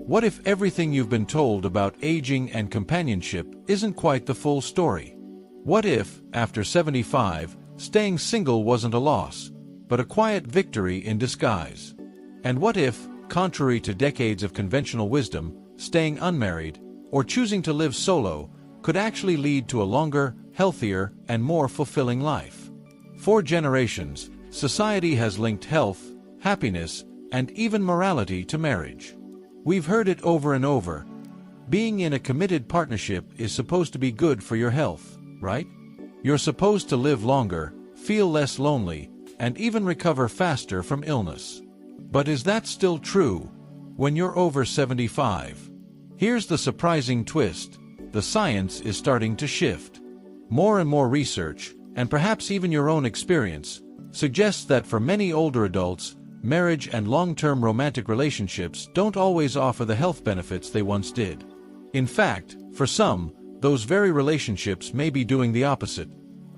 What if everything you've been told about aging and companionship isn't quite the full story? What if, after 75, staying single wasn't a loss, but a quiet victory in disguise? And what if, contrary to decades of conventional wisdom, staying unmarried, or choosing to live solo, could actually lead to a longer, healthier, and more fulfilling life? For generations, society has linked health, happiness, and even morality to marriage. We've heard it over and over. Being in a committed partnership is supposed to be good for your health, right? You're supposed to live longer, feel less lonely, and even recover faster from illness. But is that still true when you're over 75? Here's the surprising twist. The science is starting to shift. More and more research, and perhaps even your own experience, suggests that for many older adults, marriage and long-term romantic relationships don't always offer the health benefits they once did. In fact, for some, those very relationships may be doing the opposite,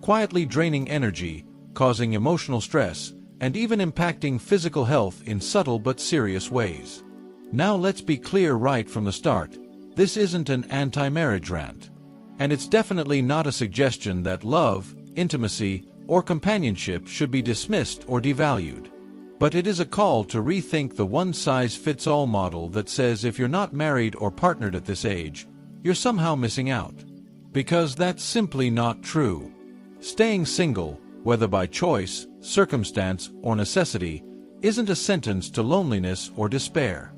quietly draining energy, causing emotional stress, and even impacting physical health in subtle but serious ways. Now let's be clear right from the start. This isn't an anti-marriage rant. And it's definitely not a suggestion that love, intimacy, or companionship should be dismissed or devalued. But it is a call to rethink the one-size-fits-all model that says if you're not married or partnered at this age, you're somehow missing out. Because that's simply not true. Staying single, whether by choice, circumstance, or necessity, isn't a sentence to loneliness or despair.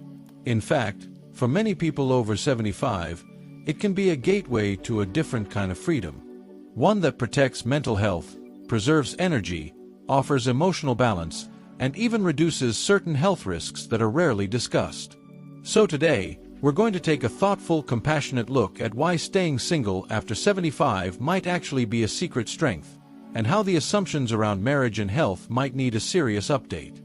In fact, for many people over 75, it can be a gateway to a different kind of freedom. One that protects mental health, preserves energy, offers emotional balance, and even reduces certain health risks that are rarely discussed. So today, we're going to take a thoughtful, compassionate look at why staying single after 75 might actually be a secret strength, and how the assumptions around marriage and health might need a serious update.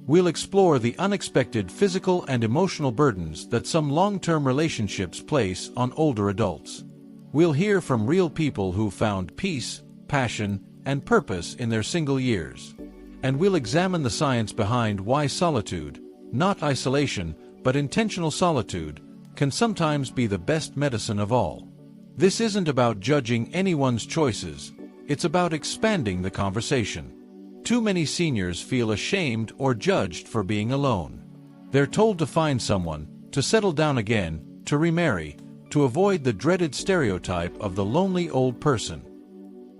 We'll explore the unexpected physical and emotional burdens that some long-term relationships place on older adults. We'll hear from real people who found peace, passion, and purpose in their single years. And we'll examine the science behind why solitude, not isolation, but intentional solitude, can sometimes be the best medicine of all. This isn't about judging anyone's choices, it's about expanding the conversation. Too many seniors feel ashamed or judged for being alone. They're told to find someone, to settle down again, to remarry, to avoid the dreaded stereotype of the lonely old person.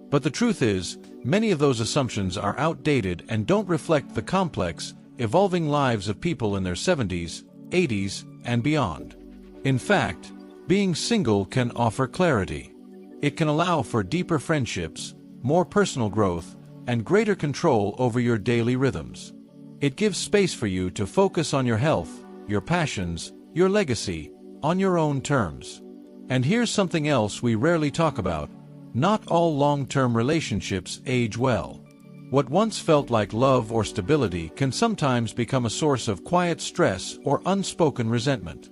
But the truth is, many of those assumptions are outdated and don't reflect the complex, evolving lives of people in their 70s, 80s, and beyond. In fact, being single can offer clarity. It can allow for deeper friendships, more personal growth, and greater control over your daily rhythms. It gives space for you to focus on your health, your passions, your legacy, on your own terms. And here's something else we rarely talk about. Not all long-term relationships age well. What once felt like love or stability can sometimes become a source of quiet stress or unspoken resentment.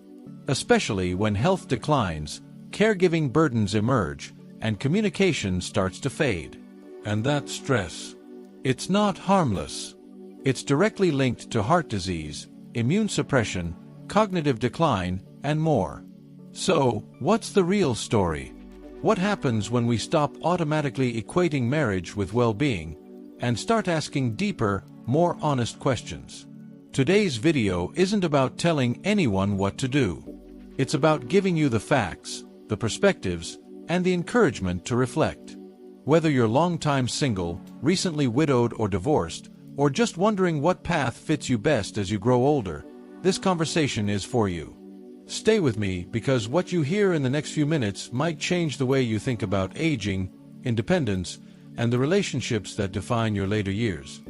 Especially when health declines, caregiving burdens emerge, and communication starts to fade. And that stress, it's not harmless. It's directly linked to heart disease, immune suppression, cognitive decline, and more. So, what's the real story? What happens when we stop automatically equating marriage with well-being and start asking deeper, more honest questions? Today's video isn't about telling anyone what to do. It's about giving you the facts, the perspectives, and the encouragement to reflect. Whether you're long-time single, recently widowed or divorced, or just wondering what path fits you best as you grow older, this conversation is for you. Stay with me because what you hear in the next few minutes might change the way you think about aging, independence, and the relationships that define your later years.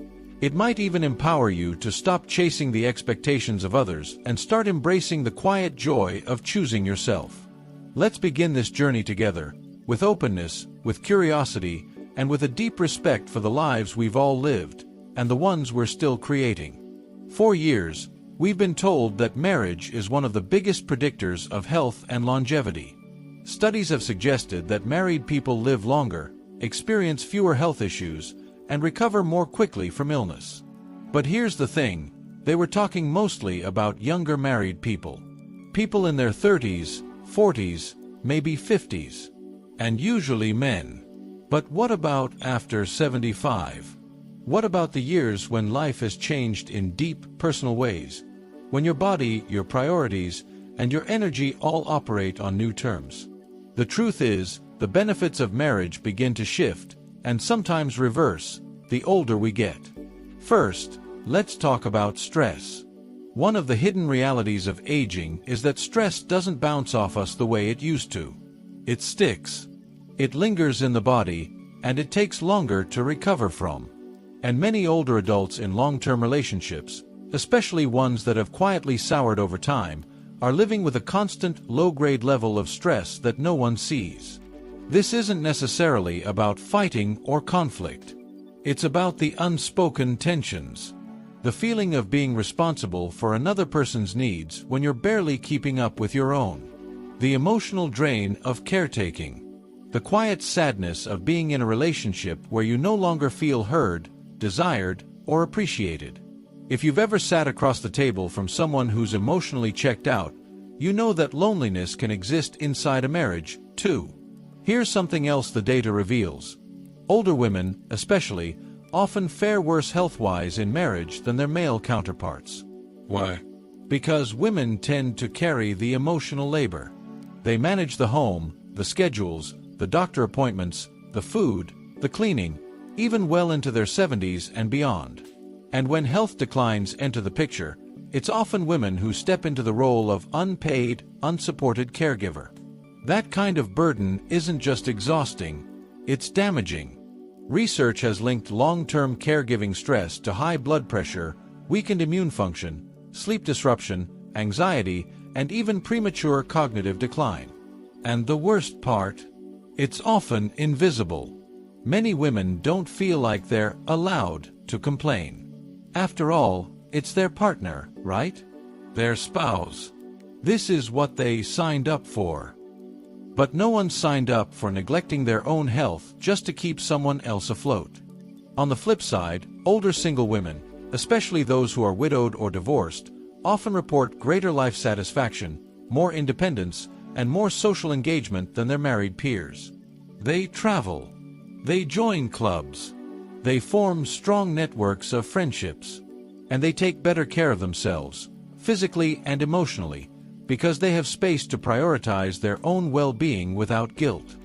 It might even empower you to stop chasing the expectations of others and start embracing the quiet joy of choosing yourself. Let's begin this journey together, with openness, with curiosity, and with a deep respect for the lives we've all lived, and the ones we're still creating. For years, we've been told that marriage is one of the biggest predictors of health and longevity. Studies have suggested that married people live longer, experience fewer health issues, and recover more quickly from illness. But here's the thing, they were talking mostly about younger married people. People in their 30s, 40s, maybe 50s. And usually men. But what about after 75? What about the years when life has changed in deep, personal ways? When your body, your priorities, and your energy all operate on new terms? The truth is, the benefits of marriage begin to shift, and sometimes reverse, the older we get. First, let's talk about stress. One of the hidden realities of aging is that stress doesn't bounce off us the way it used to. It sticks. It lingers in the body, and it takes longer to recover from. And many older adults in long-term relationships, especially ones that have quietly soured over time, are living with a constant, low-grade level of stress that no one sees. This isn't necessarily about fighting or conflict. It's about the unspoken tensions. The feeling of being responsible for another person's needs when you're barely keeping up with your own. The emotional drain of caretaking. The quiet sadness of being in a relationship where you no longer feel heard, desired, or appreciated. If you've ever sat across the table from someone who's emotionally checked out, you know that loneliness can exist inside a marriage, too. Here's something else the data reveals. Older women, especially, often fare worse health-wise in marriage than their male counterparts. Why? Because women tend to carry the emotional labor. They manage the home, the schedules, the doctor appointments, the food, the cleaning, even well into their 70s and beyond. And when health declines enter the picture, it's often women who step into the role of unpaid, unsupported caregiver. That kind of burden isn't just exhausting, it's damaging. Research has linked long-term caregiving stress to high blood pressure, weakened immune function, sleep disruption, anxiety, and even premature cognitive decline. And the worst part? It's often invisible. Many women don't feel like they're allowed to complain. After all, it's their partner, right? Their spouse. This is what they signed up for. But no one signed up for neglecting their own health just to keep someone else afloat. On the flip side, older single women, especially those who are widowed or divorced, often report greater life satisfaction, more independence, and more social engagement than their married peers. They travel. They join clubs. They form strong networks of friendships. And they take better care of themselves, physically and emotionally, because they have space to prioritize their own well-being without guilt.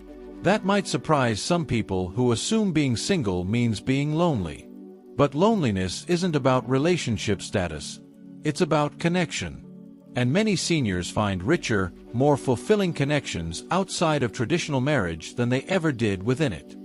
That might surprise some people who assume being single means being lonely. But loneliness isn't about relationship status. It's about connection. And many seniors find richer, more fulfilling connections outside of traditional marriage than they ever did within it.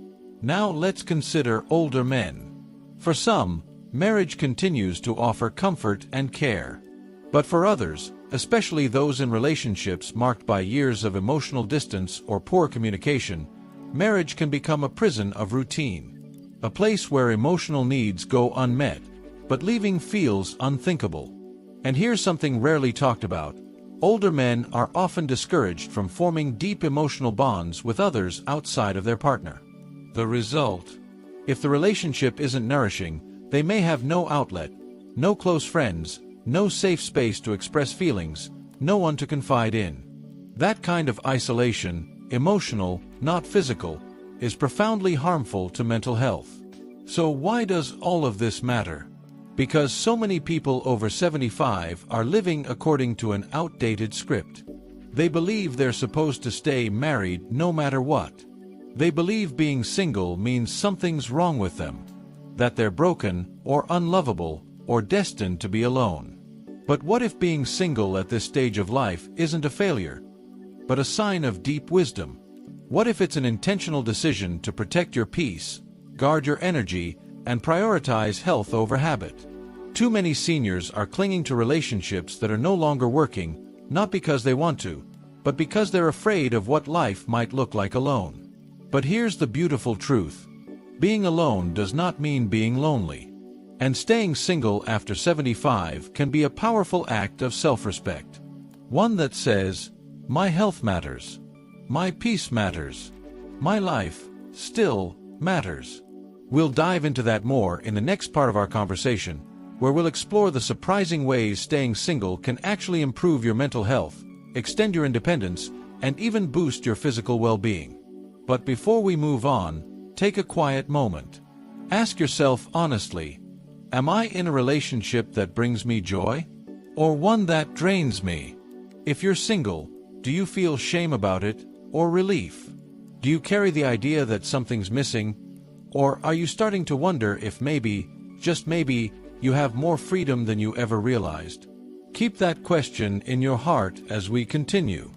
Now let's consider older men. For some, marriage continues to offer comfort and care. But for others, especially those in relationships marked by years of emotional distance or poor communication, marriage can become a prison of routine. A place where emotional needs go unmet, but leaving feels unthinkable. And here's something rarely talked about. Older men are often discouraged from forming deep emotional bonds with others outside of their partner. The result? If the relationship isn't nourishing, they may have no outlet, no close friends, no safe space to express feelings, no one to confide in. That kind of isolation, emotional, not physical, is profoundly harmful to mental health. So why does all of this matter? Because so many people over 75 are living according to an outdated script. They believe they're supposed to stay married no matter what. They believe being single means something's wrong with them, that they're broken, or unlovable, or destined to be alone. But what if being single at this stage of life isn't a failure, but a sign of deep wisdom? What if it's an intentional decision to protect your peace, guard your energy, and prioritize health over habit? Too many seniors are clinging to relationships that are no longer working, not because they want to, but because they're afraid of what life might look like alone. But here's the beautiful truth. Being alone does not mean being lonely. And staying single after 75 can be a powerful act of self-respect. One that says, my health matters. My peace matters. My life still matters. We'll dive into that more in the next part of our conversation, where we'll explore the surprising ways staying single can actually improve your mental health, extend your independence, and even boost your physical well-being. But before we move on, take a quiet moment. Ask yourself honestly, am I in a relationship that brings me joy, or one that drains me? If you're single, do you feel shame about it, or relief? Do you carry the idea that something's missing, or are you starting to wonder if maybe, just maybe, you have more freedom than you ever realized? Keep that question in your heart as we continue.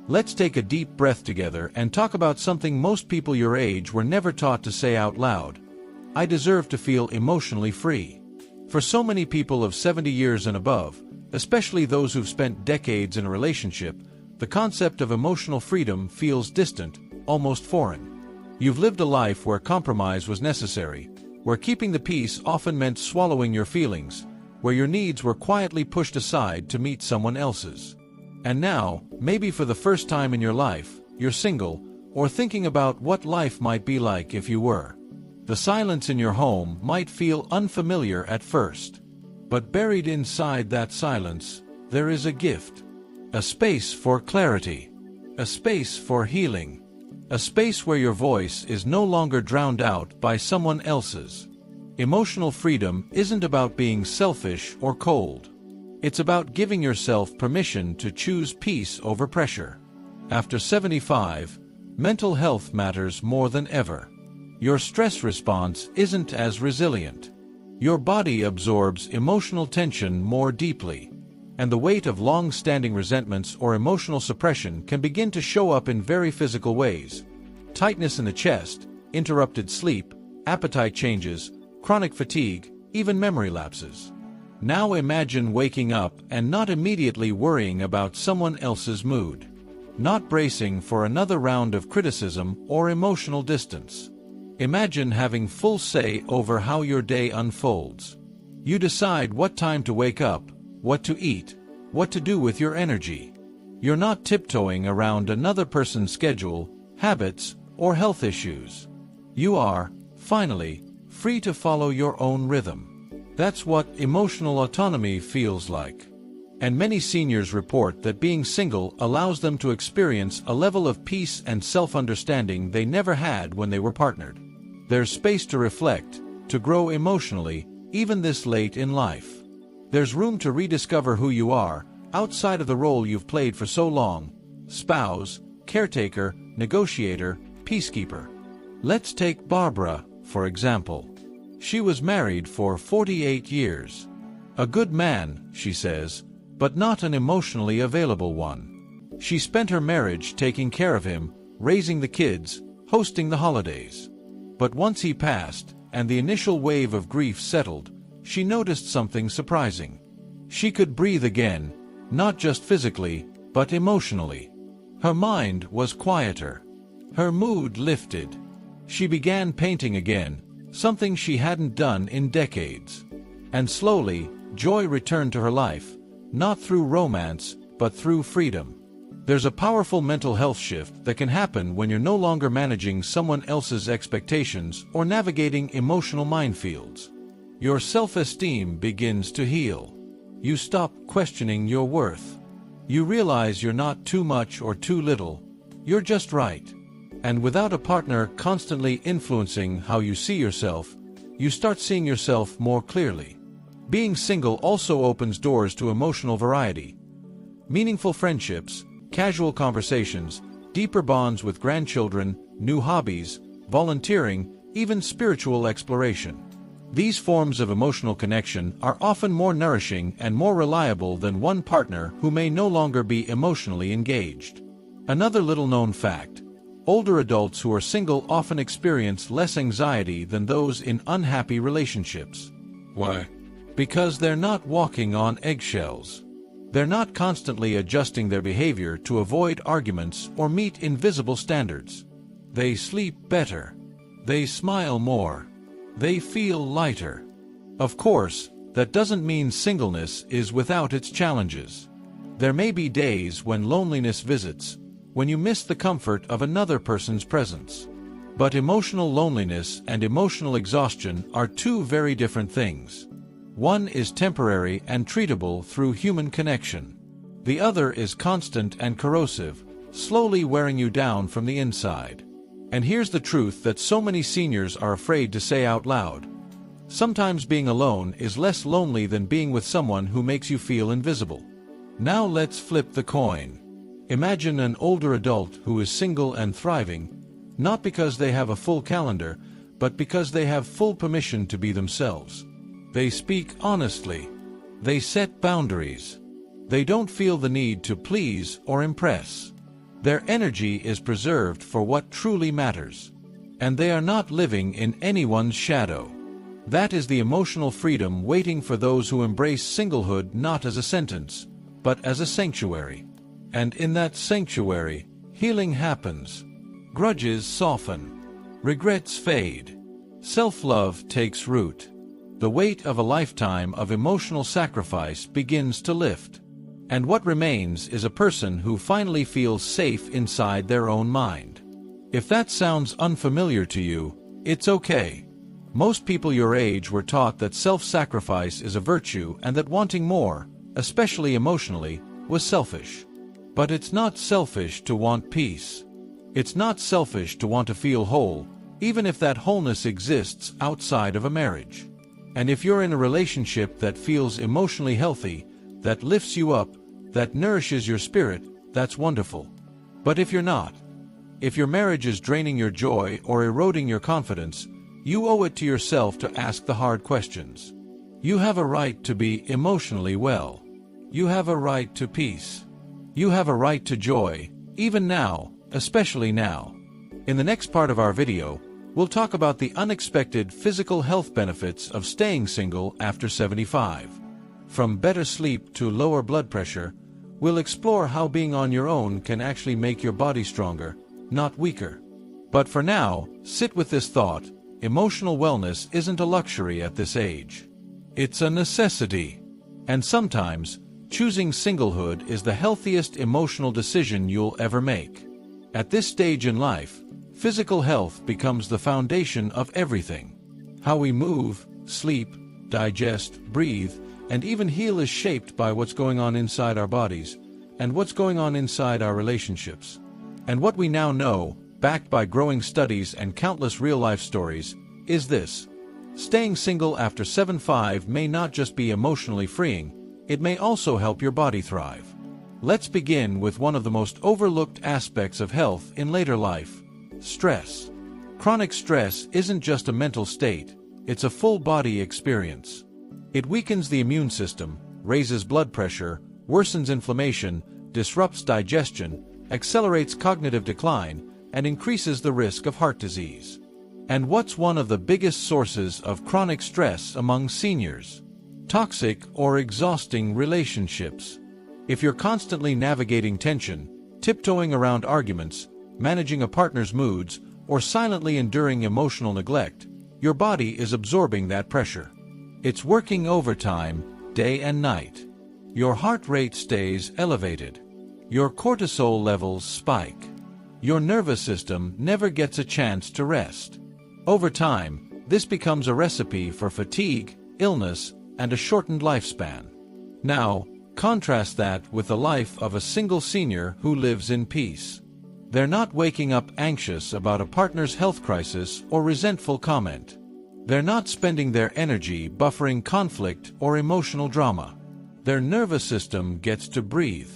Let's take a deep breath together and talk about something most people your age were never taught to say out loud. I deserve to feel emotionally free. For so many people of 70 years and above, especially those who've spent decades in a relationship, the concept of emotional freedom feels distant, almost foreign. You've lived a life where compromise was necessary, where keeping the peace often meant swallowing your feelings, where your needs were quietly pushed aside to meet someone else's. And now, maybe for the first time in your life, you're single, or thinking about what life might be like if you were. The silence in your home might feel unfamiliar at first. But buried inside that silence, there is a gift. A space for clarity. A space for healing. A space where your voice is no longer drowned out by someone else's. Emotional freedom isn't about being selfish or cold. It's about giving yourself permission to choose peace over pressure. After 75, mental health matters more than ever. Your stress response isn't as resilient. Your body absorbs emotional tension more deeply, and the weight of long-standing resentments or emotional suppression can begin to show up in very physical ways. Tightness in the chest, interrupted sleep, appetite changes, chronic fatigue, even memory lapses. Now imagine waking up and not immediately worrying about someone else's mood. Not bracing for another round of criticism or emotional distance. Imagine having full say over how your day unfolds. You decide what time to wake up, what to eat, what to do with your energy. You're not tiptoeing around another person's schedule, habits, or health issues. You are, finally, free to follow your own rhythm. That's what emotional autonomy feels like. And many seniors report that being single allows them to experience a level of peace and self-understanding they never had when they were partnered. There's space to reflect, to grow emotionally, even this late in life. There's room to rediscover who you are, outside of the role you've played for so long: spouse, caretaker, negotiator, peacekeeper. Let's take Barbara, for example. She was married for 48 years. A good man, she says, but not an emotionally available one. She spent her marriage taking care of him, raising the kids, hosting the holidays. But once he passed, and the initial wave of grief settled, she noticed something surprising. She could breathe again, not just physically, but emotionally. Her mind was quieter. Her mood lifted. She began painting again, something she hadn't done in decades. And slowly, joy returned to her life, not through romance, but through freedom. There's a powerful mental health shift that can happen when you're no longer managing someone else's expectations or navigating emotional minefields. Your self-esteem begins to heal. You stop questioning your worth. You realize you're not too much or too little. You're just right. And without a partner constantly influencing how you see yourself, you start seeing yourself more clearly. Being single also opens doors to emotional variety. Meaningful friendships, casual conversations, deeper bonds with grandchildren, new hobbies, volunteering, even spiritual exploration. These forms of emotional connection are often more nourishing and more reliable than one partner who may no longer be emotionally engaged. Another little-known fact: older adults who are single often experience less anxiety than those in unhappy relationships. Why? Because they're not walking on eggshells. They're not constantly adjusting their behavior to avoid arguments or meet invisible standards. They sleep better. They smile more. They feel lighter. Of course, that doesn't mean singleness is without its challenges. There may be days when loneliness visits, when you miss the comfort of another person's presence. But emotional loneliness and emotional exhaustion are two very different things. One is temporary and treatable through human connection. The other is constant and corrosive, slowly wearing you down from the inside. And here's the truth that so many seniors are afraid to say out loud. Sometimes being alone is less lonely than being with someone who makes you feel invisible. Now let's flip the coin. Imagine an older adult who is single and thriving, not because they have a full calendar, but because they have full permission to be themselves. They speak honestly. They set boundaries. They don't feel the need to please or impress. Their energy is preserved for what truly matters. And they are not living in anyone's shadow. That is the emotional freedom waiting for those who embrace singlehood not as a sentence, but as a sanctuary. And in that sanctuary, healing happens. Grudges soften. Regrets fade. Self-love takes root. The weight of a lifetime of emotional sacrifice begins to lift. And what remains is a person who finally feels safe inside their own mind. If that sounds unfamiliar to you, it's okay. Most people your age were taught that self-sacrifice is a virtue and that wanting more, especially emotionally, was selfish. But it's not selfish to want peace. It's not selfish to want to feel whole, even if that wholeness exists outside of a marriage. And if you're in a relationship that feels emotionally healthy, that lifts you up, that nourishes your spirit, that's wonderful. But if you're not, if your marriage is draining your joy or eroding your confidence, you owe it to yourself to ask the hard questions. You have a right to be emotionally well. You have a right to peace. You have a right to joy, even now, especially now. In the next part of our video, we'll talk about the unexpected physical health benefits of staying single after 75. From better sleep to lower blood pressure, we'll explore how being on your own can actually make your body stronger, not weaker. But for now, sit with this thought: emotional wellness isn't a luxury at this age. It's a necessity. And sometimes, choosing singlehood is the healthiest emotional decision you'll ever make. At this stage in life, physical health becomes the foundation of everything. How we move, sleep, digest, breathe, and even heal is shaped by what's going on inside our bodies, and what's going on inside our relationships. And what we now know, backed by growing studies and countless real-life stories, is this: staying single after 75 may not just be emotionally freeing, it may also help your body thrive. Let's begin with one of the most overlooked aspects of health in later life: stress. Chronic stress isn't just a mental state, it's a full-body experience. It weakens the immune system, raises blood pressure, worsens inflammation, disrupts digestion, accelerates cognitive decline, and increases the risk of heart disease. And what's one of the biggest sources of chronic stress among seniors? Toxic or exhausting relationships. If you're constantly navigating tension, tiptoeing around arguments, managing a partner's moods, or silently enduring emotional neglect, your body is absorbing that pressure. It's working overtime, day and night. Your heart rate stays elevated. Your cortisol levels spike. Your nervous system never gets a chance to rest. Over time, this becomes a recipe for fatigue, illness, and a shortened lifespan. Now, contrast that with the life of a single senior who lives in peace. They're not waking up anxious about a partner's health crisis or resentful comment. They're not spending their energy buffering conflict or emotional drama. Their nervous system gets to breathe.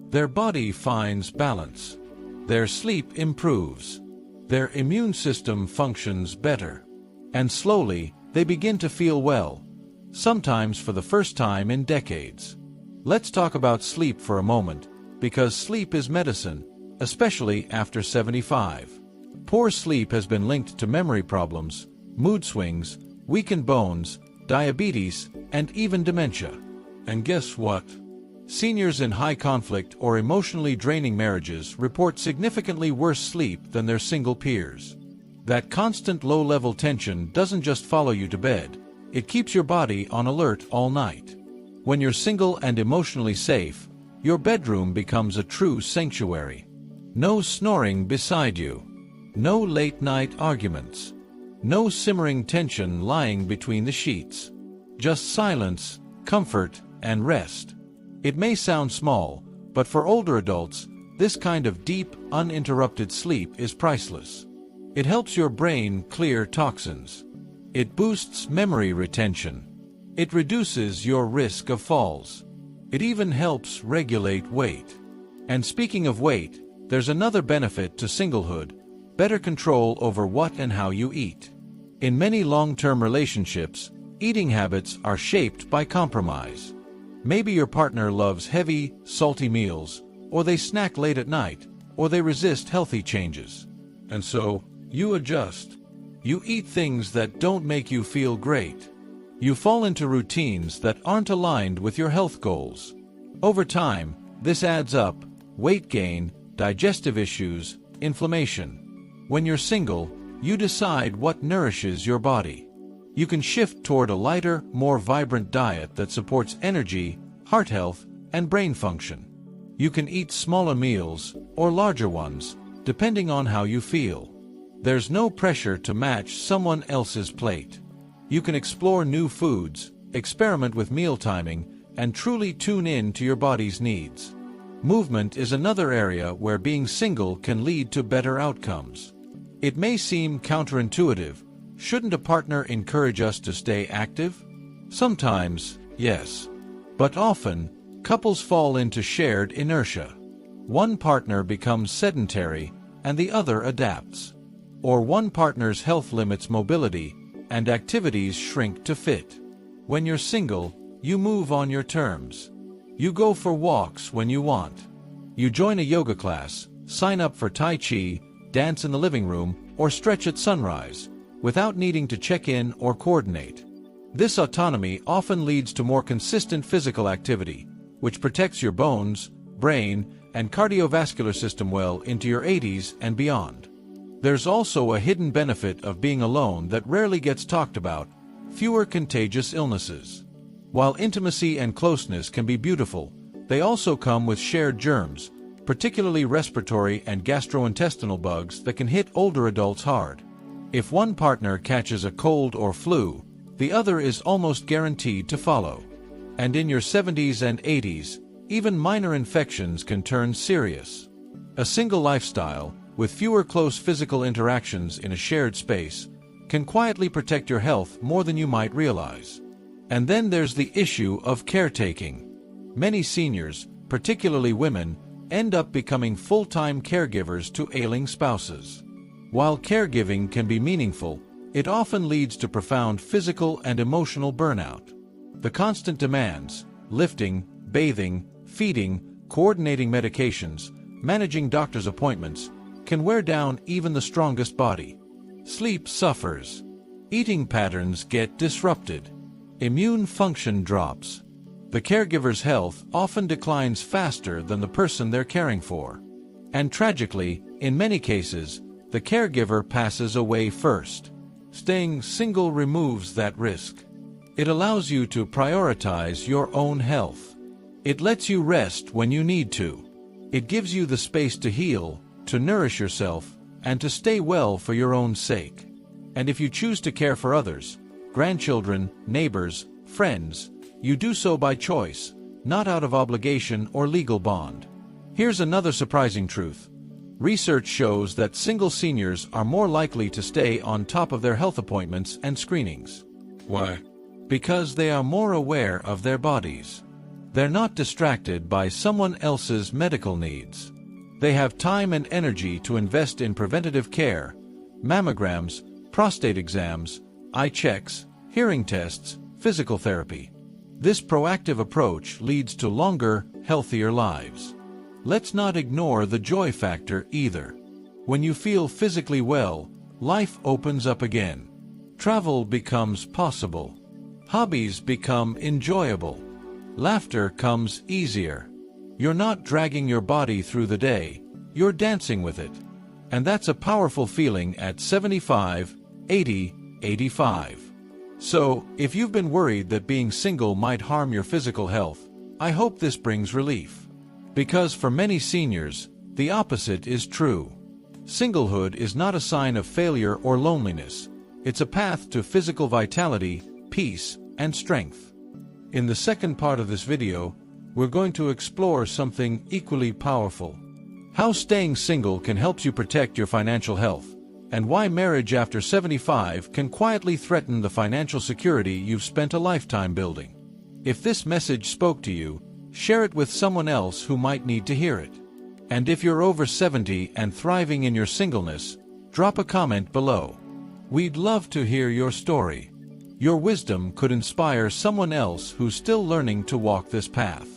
Their body finds balance. Their sleep improves. Their immune system functions better. And slowly, they begin to feel well, sometimes for the first time in decades. Let's talk about sleep for a moment, because sleep is medicine, especially after 75. Poor sleep has been linked to memory problems, mood swings, weakened bones, diabetes, and even dementia. And guess what? Seniors in high conflict or emotionally draining marriages report significantly worse sleep than their single peers. That constant low-level tension doesn't just follow you to bed, it keeps your body on alert all night. When you're single and emotionally safe, your bedroom becomes a true sanctuary. No snoring beside you. No late-night arguments. No simmering tension lying between the sheets. Just silence, comfort, and rest. It may sound small, But for older adults, this kind of deep, uninterrupted sleep is priceless. It helps your brain clear toxins. It boosts memory retention. It reduces your risk of falls. It even helps regulate weight. And speaking of weight, there's another benefit to singlehood: better control over what and how you eat. In many long-term relationships, eating habits are shaped by compromise. Maybe your partner loves heavy, salty meals, or they snack late at night, or they resist healthy changes. And so, you adjust. You eat things that don't make you feel great. You fall into routines that aren't aligned with your health goals. Over time, this adds up: weight gain, digestive issues, inflammation. When you're single, you decide what nourishes your body. You can shift toward a lighter, more vibrant diet that supports energy, heart health, and brain function. You can eat smaller meals, or larger ones, depending on how you feel. There's no pressure to match someone else's plate. You can explore new foods, experiment with meal timing, and truly tune in to your body's needs. Movement is another area where being single can lead to better outcomes. It may seem counterintuitive. Shouldn't a partner encourage us to stay active? Sometimes, yes. But often, couples fall into shared inertia. One partner becomes sedentary, and the other adapts. Or one partner's health limits mobility, and activities shrink to fit. When you're single, you move on your terms. You go for walks when you want. You join a yoga class, sign up for Tai Chi, dance in the living room, or stretch at sunrise, without needing to check in or coordinate. This autonomy often leads to more consistent physical activity, which protects your bones, brain, and cardiovascular system well into your 80s and beyond. There's also a hidden benefit of being alone that rarely gets talked about: fewer contagious illnesses. While intimacy and closeness can be beautiful, they also come with shared germs, particularly respiratory and gastrointestinal bugs that can hit older adults hard. If one partner catches a cold or flu, the other is almost guaranteed to follow. And in your 70s and 80s, even minor infections can turn serious. A single lifestyle, with fewer close physical interactions in a shared space, can quietly protect your health more than you might realize. And then there's the issue of caretaking. Many seniors, particularly women, end up becoming full-time caregivers to ailing spouses. While caregiving can be meaningful, it often leads to profound physical and emotional burnout. The constant demands, lifting, bathing, feeding, coordinating medications, managing doctor's appointments, can wear down even the strongest body. Sleep suffers. Eating patterns get disrupted. Immune function drops. The caregiver's health often declines faster than the person they're caring for. And tragically, in many cases, the caregiver passes away first. Staying single removes that risk. It allows you to prioritize your own health. It lets you rest when you need to. It gives you the space to heal, to nourish yourself, and to stay well for your own sake. And if you choose to care for others, grandchildren, neighbors, friends, you do so by choice, not out of obligation or legal bond. Here's another surprising truth. Research shows that single seniors are more likely to stay on top of their health appointments and screenings. Why? Because they are more aware of their bodies. They're not distracted by someone else's medical needs. They have time and energy to invest in preventative care, mammograms, prostate exams, eye checks, hearing tests, physical therapy. This proactive approach leads to longer, healthier lives. Let's not ignore the joy factor either. When you feel physically well, life opens up again. Travel becomes possible. Hobbies become enjoyable. Laughter comes easier. You're not dragging your body through the day, you're dancing with it. And that's a powerful feeling at 75, 80, 85. So, if you've been worried that being single might harm your physical health, I hope this brings relief. Because for many seniors, the opposite is true. Singlehood is not a sign of failure or loneliness. It's a path to physical vitality, peace, and strength. In the second part of this video, we're going to explore something equally powerful. How staying single can help you protect your financial health, and why marriage after 75 can quietly threaten the financial security you've spent a lifetime building. If this message spoke to you, share it with someone else who might need to hear it. And if you're over 70 and thriving in your singleness, drop a comment below. We'd love to hear your story. Your wisdom could inspire someone else who's still learning to walk this path.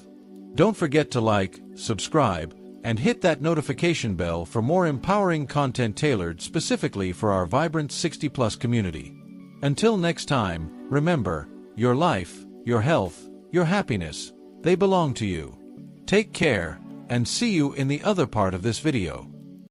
Don't forget to like, subscribe, and hit that notification bell for more empowering content tailored specifically for our vibrant 60+ community. Until next time, remember, your life, your health, your happiness, they belong to you. Take care, and see you in the other part of this video.